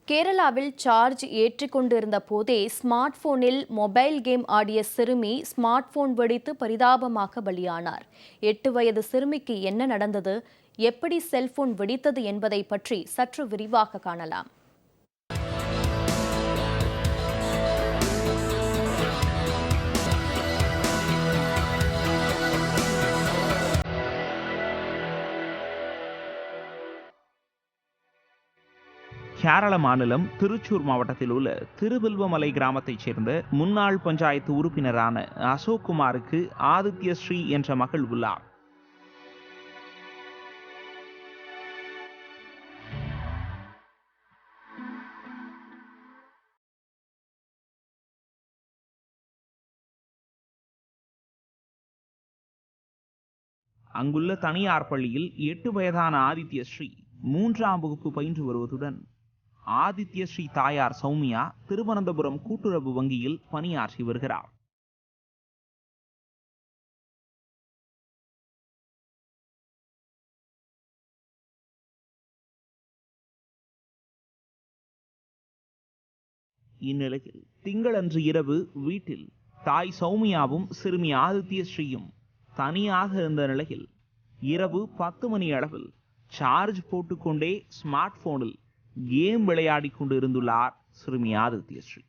கேரளாவில் சார்ஜ் ஏற்றிக்கொண்டிருந்த போதே ஸ்மார்ட் போனில் மொபைல் கேம் ஆடிய சிறுமி ஸ்மார்ட் போன் வெடித்து பரிதாபமாக பலியானார். 8 வயது சிறுமிக்கு என்ன நடந்தது, எப்படி செல்போன் வெடித்தது என்பதை பற்றி சற்று விரிவாக காணலாம். கேரள மாநிலம் திருச்சூர் மாவட்டத்தில் உள்ள திருவில்வமலை கிராமத்தைச் சேர்ந்த முன்னாள் பஞ்சாயத்து உறுப்பினரான அசோக் குமாருக்கு ஆதித்ய ஸ்ரீ என்ற மகள் உள்ளார். அங்குள்ள தனியார் பள்ளியில் 8 வயதான ஆதித்ய ஸ்ரீ 3ஆம் வகுப்பு பயின்று வருவதுடன் ஆதித்ய ஸ்ரீ தாயார் சௌமியா திருவனந்தபுரம் கூட்டுறவு வங்கியில் பணியாற்றி வருகிறார். இந்நிலையில் திங்களன்று இரவு வீட்டில் தாய் சௌமியாவும் சிறுமி ஆதித்ய ஸ்ரீயும் தனியாக இருந்த நிலையில் இரவு 10 மணி அளவில் சார்ஜ் போட்டுக்கொண்டே ஸ்மார்ட் போனில் கேம் விளையாடி கொண்டு இருந்துள்ளார் சிறுமி ஆதித்ய ஸ்ரீ.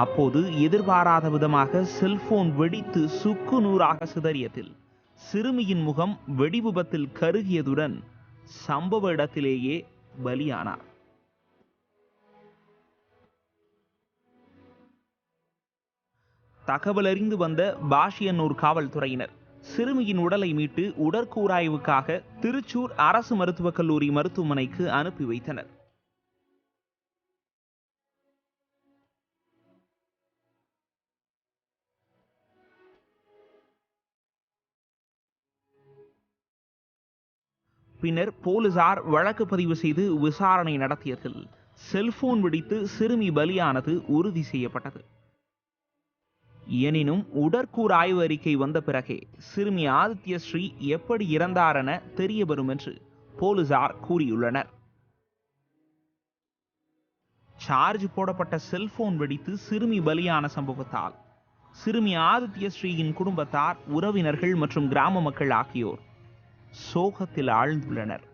அப்போது எதிர்பாராத விதமாக செல்போன் வெடித்து சுக்கு நூறாக சிதறியதில் சிறுமியின் முகம் வெடி விபத்தில் கருகியதுடன் சம்பவ இடத்திலேயே பலியானார். தகவல் அறிந்து வந்த பாஷியனூர் காவல்துறையினர் சிறுமியின் உடலை மீட்டு உடற்கூராய்வுக்காக திருச்சூர் அரசு மருத்துவக் கல்லூரி மருத்துவமனைக்கு அனுப்பி வைத்தனர். பின்னர் போலீசார் வழக்கு பதிவு செய்து விசாரணை நடத்தியதில் செல்போன் வெடித்து சிறுமி பலியானது உறுதி செய்யப்பட்டது. எனினும் உடற்கூறு ஆய்வு அறிக்கை வந்த பிறகே சிறுமி ஆதித்ய ஸ்ரீ எப்படி இறந்தார் என தெரிய வரும் என்று போலீசார் கூறியுள்ளனர். சார்ஜ் போடப்பட்ட செல்போன் வெடித்து சிறுமி பலியான சம்பவத்தால் சிறுமி ஆதித்ய ஸ்ரீயின் குடும்பத்தார், உறவினர்கள் மற்றும் கிராம மக்கள் ஆகியோர் சோகத்தில் ஆழ்ந்துள்ளனர்.